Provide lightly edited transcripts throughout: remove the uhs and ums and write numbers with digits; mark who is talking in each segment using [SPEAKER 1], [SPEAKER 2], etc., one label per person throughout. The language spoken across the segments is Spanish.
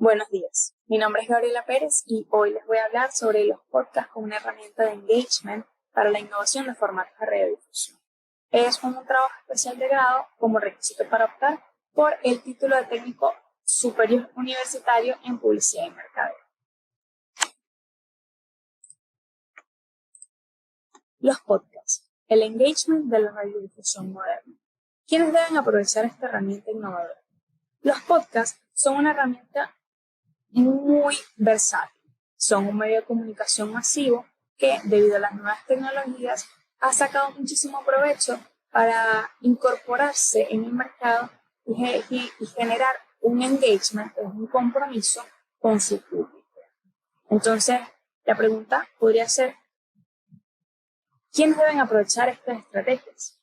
[SPEAKER 1] Buenos días, mi nombre es Gabriela Pérez y hoy les voy a hablar sobre los podcasts como una herramienta de engagement para la innovación de formatos de radiodifusión. Es un trabajo especial de grado como requisito para optar por el título de técnico superior universitario en publicidad y mercadeo. Los podcasts, el engagement de la radiodifusión moderna. ¿Quiénes deben aprovechar esta herramienta innovadora? Los podcasts son una herramienta muy versátil. Son un medio de comunicación masivo que, debido a las nuevas tecnologías, ha sacado muchísimo provecho para incorporarse en el mercado y generar un engagement, un compromiso con su público. Entonces, la pregunta podría ser, ¿quiénes deben aprovechar estas estrategias?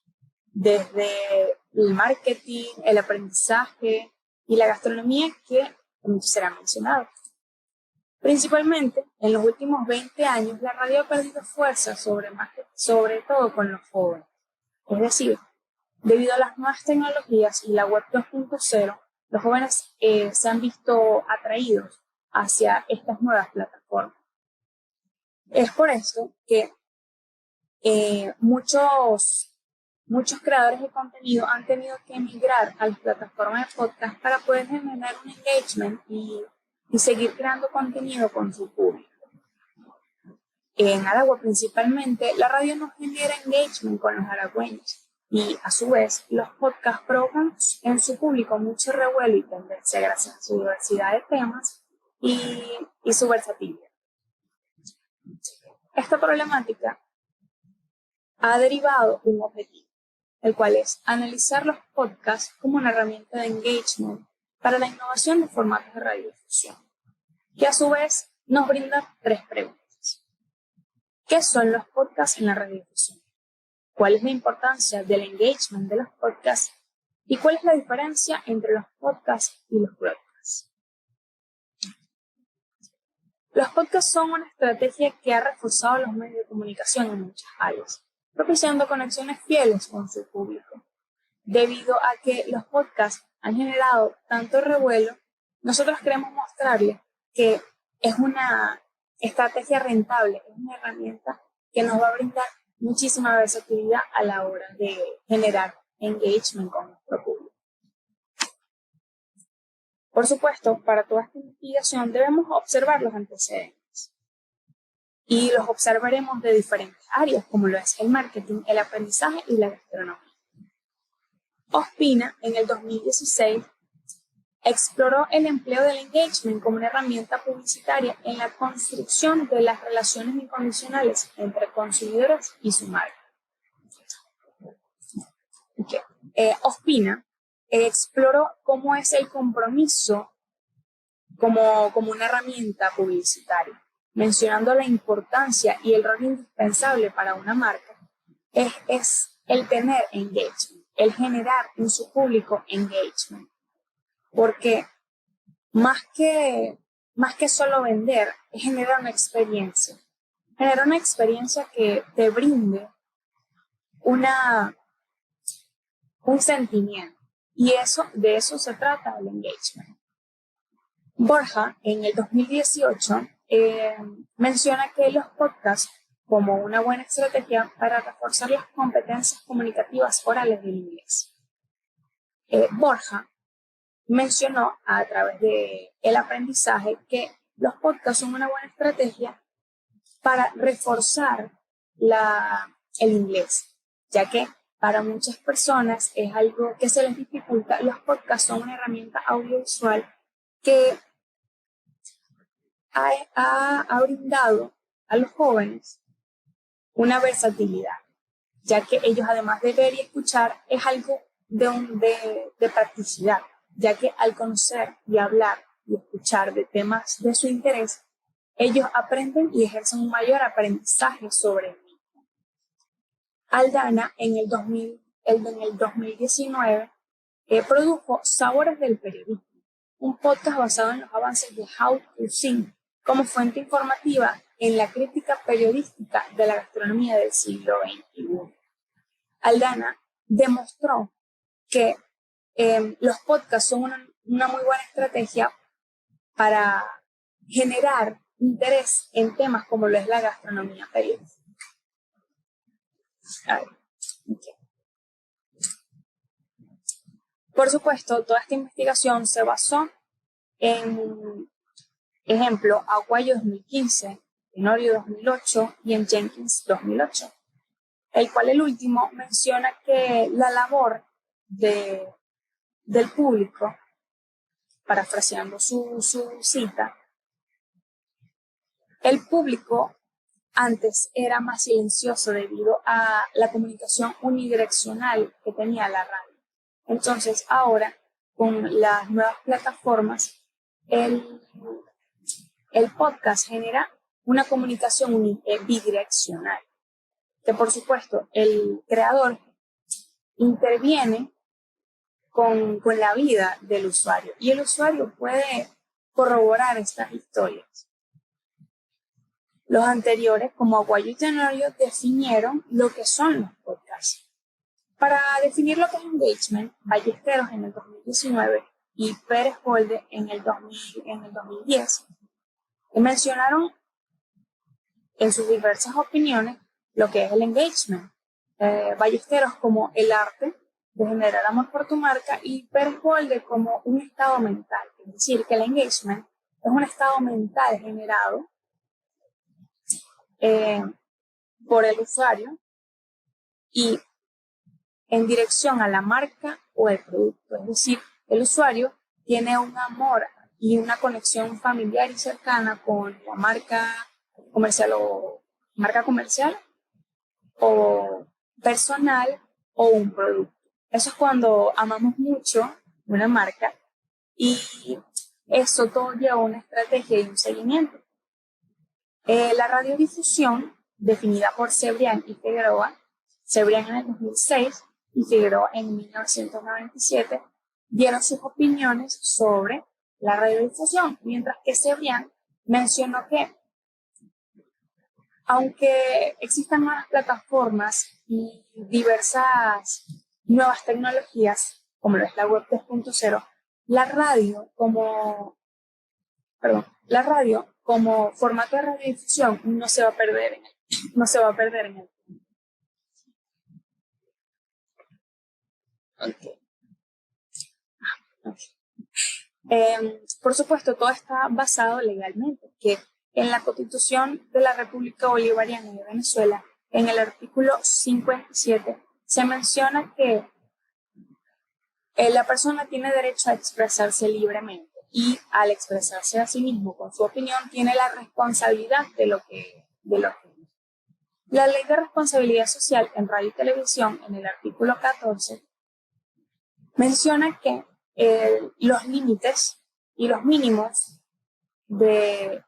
[SPEAKER 1] Desde el marketing, el aprendizaje y la gastronomía que será mencionado. Principalmente, en los últimos 20 años, la radio ha perdido fuerza sobre todo con los jóvenes. Es decir, debido a las nuevas tecnologías y la web 2.0, los jóvenes se han visto atraídos hacia estas nuevas plataformas. Es por esto que muchos creadores de contenido han tenido que emigrar a las plataformas de podcast para poder generar un engagement y seguir creando contenido con su público. En Aragua principalmente, la radio no genera engagement con los aragüeños y a su vez los podcasts provocan en su público mucho revuelo y tendencia gracias a su diversidad de temas y su versatilidad. Esta problemática ha derivado un objetivo, el cual es analizar los podcasts como una herramienta de engagement para la innovación de formatos de radiodifusión, que a su vez nos brinda tres preguntas. ¿Qué son los podcasts en la radiodifusión? ¿Cuál es la importancia del engagement de los podcasts? ¿Y cuál es la diferencia entre los podcasts y los broadcasts? Los podcasts son una estrategia que ha reforzado los medios de comunicación en muchas áreas, propiciando conexiones fieles con su público. Debido a que los podcasts han generado tanto revuelo, nosotros queremos mostrarles que es una estrategia rentable, es una herramienta que nos va a brindar muchísima versatilidad a la hora de generar engagement con nuestro público. Por supuesto, para toda esta investigación debemos observar los antecedentes y los observaremos de diferentes áreas, como lo es el marketing, el aprendizaje y la gastronomía. Ospina, en el 2016, exploró el empleo del engagement como una herramienta publicitaria en la construcción de las relaciones incondicionales entre consumidores y su marca. Ospina exploró cómo es el compromiso como una herramienta publicitaria, mencionando la importancia y el rol indispensable para una marca es el tener engagement, el generar en su público engagement. Porque más que solo vender, es generar una experiencia. Generar una experiencia que te brinde un sentimiento. Y de eso se trata el engagement. Borja, en el 2018, menciona que los podcasts como una buena estrategia para reforzar las competencias comunicativas orales del inglés. Borja mencionó a través del aprendizaje que los podcasts son una buena estrategia para reforzar el inglés, ya que para muchas personas es algo que se les dificulta. Los podcasts son una herramienta audiovisual que ha brindado a los jóvenes una versatilidad, ya que ellos, además de ver y escuchar, es algo de practicidad, ya que al conocer y hablar y escuchar de temas de su interés, ellos aprenden y ejercen un mayor aprendizaje sobre el mismo. Aldana, en el 2019, produjo Sabores del Periodismo, un podcast basado en los avances de How to Sing, como fuente informativa en la crítica periodística de la gastronomía del siglo XXI. Aldana demostró que los podcasts son una muy buena estrategia para generar interés en temas como lo es la gastronomía periodística. A ver, okay. Por supuesto, toda esta investigación se basó en, ejemplo, Aguayo 2015, Tenorio 2008 y en Jenkins 2008, el cual el último menciona que la labor del público, parafraseando su cita, el público antes era más silencioso debido a la comunicación unidireccional que tenía la radio. Entonces, ahora, con las nuevas plataformas, el podcast genera una comunicación bidireccional, que por supuesto el creador interviene con la vida del usuario y el usuario puede corroborar estas historias. Los anteriores, como Aguayo y Tenorio, definieron lo que son los podcasts. Para definir lo que es engagement, Ballesteros en el 2019 y Pérez Holde en el 2010 mencionaron en sus diversas opiniones lo que es el engagement. Ballesteros como el arte de generar amor por tu marca y Pérez Holde como un estado mental. Es decir, que el engagement es un estado mental generado por el usuario y en dirección a la marca o el producto. Es decir, el usuario tiene un amor y una conexión familiar y cercana con la marca comercial o personal o un producto. Eso es cuando amamos mucho una marca y eso todo lleva a una estrategia y un seguimiento. La radiodifusión, definida por Cebrián y Figueroa, Cebrián en el 2006 y Figueroa en 1997, dieron sus opiniones sobre la radiodifusión, mientras que Cebrián mencionó que, aunque existan nuevas plataformas y diversas nuevas tecnologías, como lo es la web 3.0, la radio como formato de radiodifusión no se va a perder en el tiempo. Okay. Por supuesto, todo está basado legalmente, que en la Constitución de la República Bolivariana de Venezuela, en el artículo 57, se menciona que la persona tiene derecho a expresarse libremente y al expresarse a sí mismo con su opinión tiene la responsabilidad de lo que La Ley de Responsabilidad Social en Radio y Televisión, en el artículo 14, menciona que los límites y los mínimos de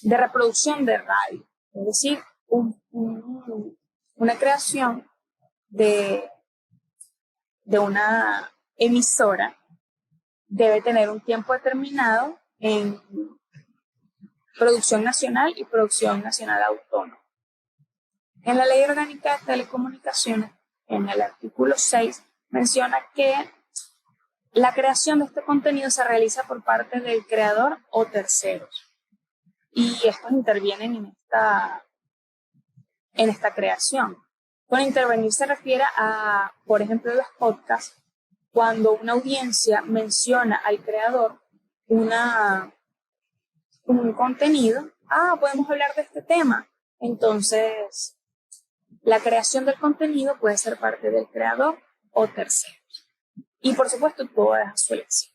[SPEAKER 1] reproducción de radio, es decir, una creación de una emisora debe tener un tiempo determinado en producción nacional y producción nacional autónoma. En la Ley Orgánica de Telecomunicaciones, en el artículo 6, menciona que la creación de este contenido se realiza por parte del creador o terceros. Y estos intervienen en esta creación. Con intervenir se refiere a, por ejemplo, los podcasts, cuando una audiencia menciona al creador un contenido, podemos hablar de este tema. Entonces, la creación del contenido puede ser parte del creador o terceros. Y por supuesto, todo es a su elección.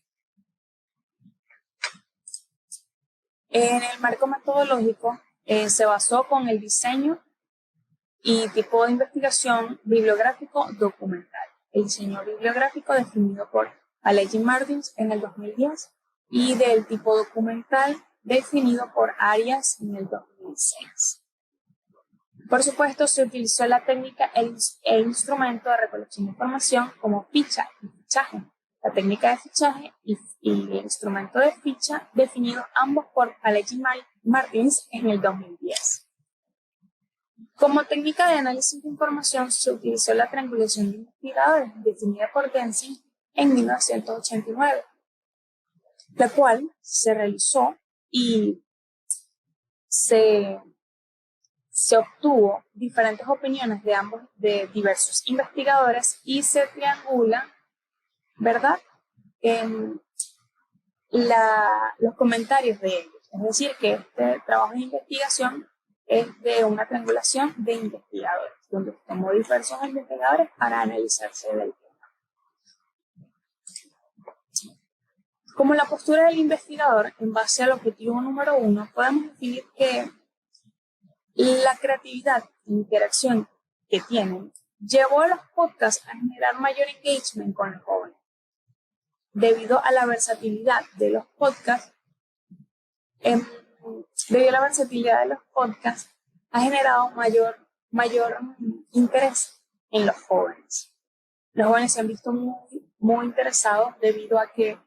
[SPEAKER 1] En el marco metodológico se basó con el diseño y tipo de investigación bibliográfico documental. El diseño bibliográfico definido por Alegi Martins en el 2010 y del tipo documental definido por Arias en el 2006. Por supuesto, se utilizó la técnica e instrumento de recolección de información como ficha y fichaje. La técnica de fichaje y el instrumento de ficha definidos ambos por Alegi Martins en el 2010. Como técnica de análisis de información se utilizó la triangulación de investigadores definida por Denzin en 1989. la cual se realizó y se obtuvo diferentes opiniones de diversos investigadores y se triangula, ¿verdad?, en los comentarios de ellos. Es decir, que este trabajo de investigación es de una triangulación de investigadores, donde tomó diversos investigadores para analizarse del tema. Como la postura del investigador, en base al objetivo número 1, podemos definir que la creatividad e interacción que tienen llevó a los podcasts a generar mayor engagement con los jóvenes. Debido a la versatilidad de los podcasts, ha generado mayor interés en los jóvenes. Los jóvenes se han visto muy interesados debido a que,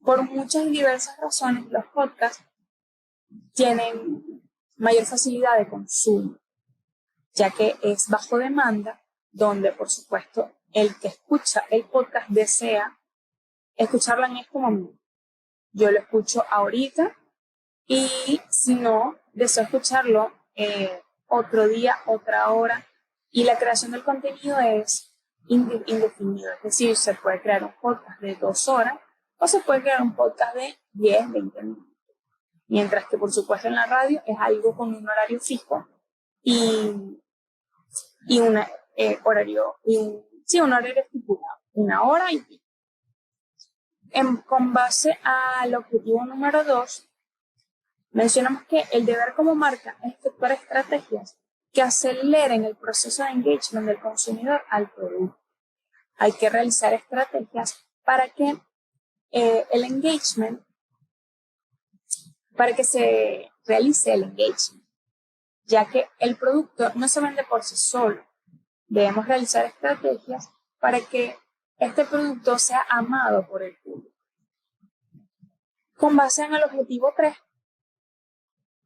[SPEAKER 1] por muchas y diversas razones, los podcasts tienen mayor facilidad de consumo, ya que es bajo demanda, donde, por supuesto, el que escucha el podcast desea escucharlo en este momento. Yo lo escucho ahorita y si no, deseo escucharlo otro día, otra hora. Y la creación del contenido es indefinido. Es decir, se puede crear un podcast de 2 horas o se puede crear un podcast de 10, 20 minutos. Mientras que, por supuesto, en la radio es algo con un horario fijo y un horario estipulado, 1 hora y pico. Con base al objetivo número 2, mencionamos que el deber como marca es efectuar estrategias que aceleren el proceso de engagement del consumidor al producto. Hay que realizar estrategias para que para que se realice el engagement, ya que el producto no se vende por sí solo. Debemos realizar estrategias para que este producto sea amado por el público. Con base en el objetivo 3,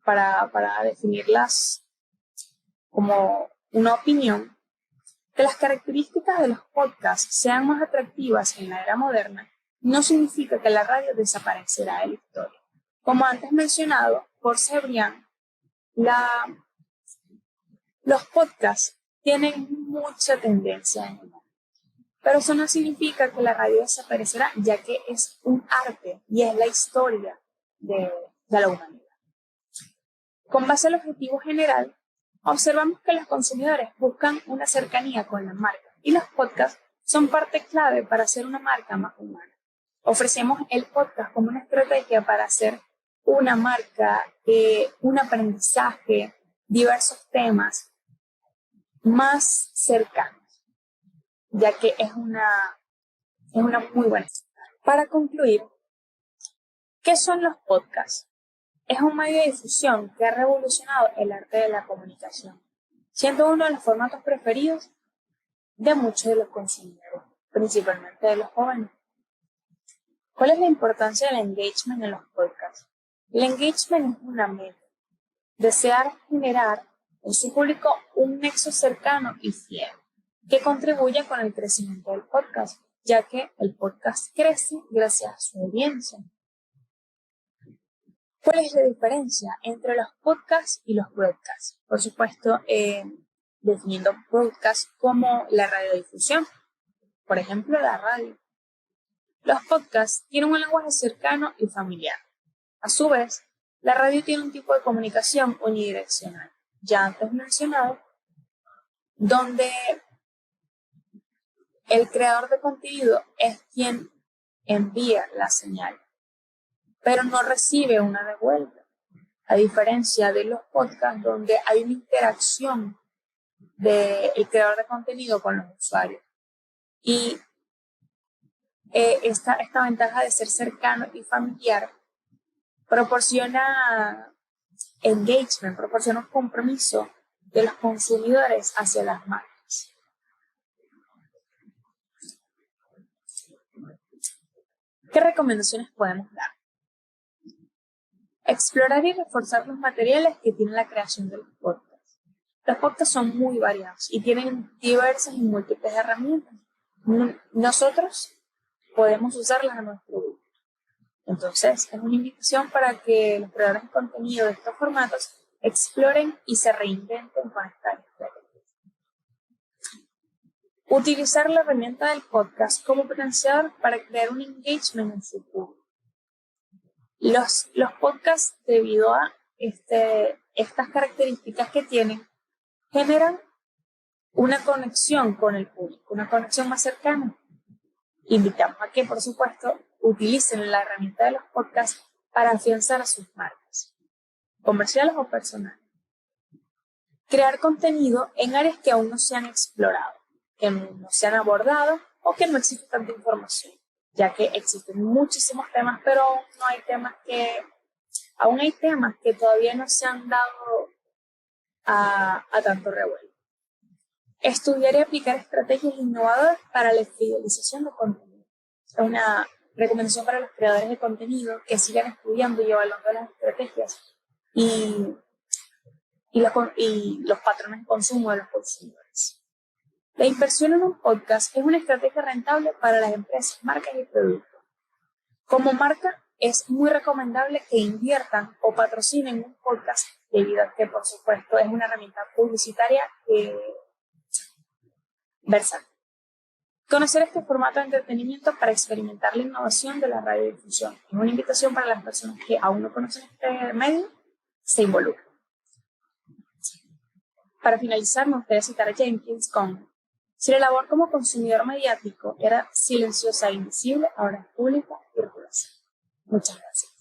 [SPEAKER 1] para definirlas como una opinión, que las características de los podcasts sean más atractivas en la era moderna no significa que la radio desaparecerá de la historia. Como antes mencionado por Cebrián, los podcasts tienen mucha tendencia en el mundo, pero eso no significa que la radio desaparecerá, ya que es un arte y es la historia de la humanidad. Con base al objetivo general, observamos que los consumidores buscan una cercanía con la marca y los podcasts son parte clave para hacer una marca más humana. Ofrecemos el podcast como una estrategia para hacer una marca, un aprendizaje, diversos temas más cercanos, ya que es una muy buena. Para concluir, ¿qué son los podcasts? Es un medio de difusión que ha revolucionado el arte de la comunicación, siendo uno de los formatos preferidos de muchos de los consumidores, principalmente de los jóvenes. ¿Cuál es la importancia del engagement en los podcasts? El engagement es una meta. Desear generar en su público un nexo cercano y fiel que contribuya con el crecimiento del podcast, ya que el podcast crece gracias a su audiencia. ¿Cuál es la diferencia entre los podcasts y los broadcasts? Por supuesto, definiendo broadcast como la radiodifusión, por ejemplo, la radio. Los podcasts tienen un lenguaje cercano y familiar. A su vez, la radio tiene un tipo de comunicación unidireccional, ya antes mencionado, donde el creador de contenido es quien envía la señal, pero no recibe una de vuelta, a diferencia de los podcasts donde hay una interacción del creador de contenido con los usuarios. Y esta ventaja de ser cercano y familiar proporciona engagement, proporciona un compromiso de los consumidores hacia las marcas. ¿Qué recomendaciones podemos dar? Explorar y reforzar los materiales que tiene la creación de los podcasts. Los podcasts son muy variados y tienen diversas y múltiples herramientas. Nosotros podemos usarlas a nuestro gusto. Entonces, es una invitación para que los creadores de contenido de estos formatos exploren y se reinventen con estas estrategias. Utilizar la herramienta del podcast como potenciador para crear un engagement en su público. Los podcasts, debido a estas características que tienen, generan una conexión con el público, una conexión más cercana. Invitamos a que, por supuesto, utilicen la herramienta de los podcasts para afianzar a sus marcas, comerciales o personales. Crear contenido en áreas que aún no se han explorado, que no se han abordado o que no existe tanta información, ya que existen muchísimos temas, pero aún hay temas que todavía no se han dado a tanto revuelo. Estudiar y aplicar estrategias innovadoras para la fidelización de contenido. Es una recomendación para los creadores de contenido que sigan estudiando y evaluando las estrategias y los patrones de consumo de los consumidores. La inversión en un podcast es una estrategia rentable para las empresas, marcas y productos. Como marca, es muy recomendable que inviertan o patrocinen un podcast debido a que, por supuesto, es una herramienta publicitaria versátil. Conocer este formato de entretenimiento para experimentar la innovación de la radiodifusión es una invitación para las personas que aún no conocen este medio, se involucren. Para finalizar, me gustaría citar a Jenkins con: si la labor como consumidor mediático era silenciosa e invisible, ahora es pública y rigurosa. Muchas gracias.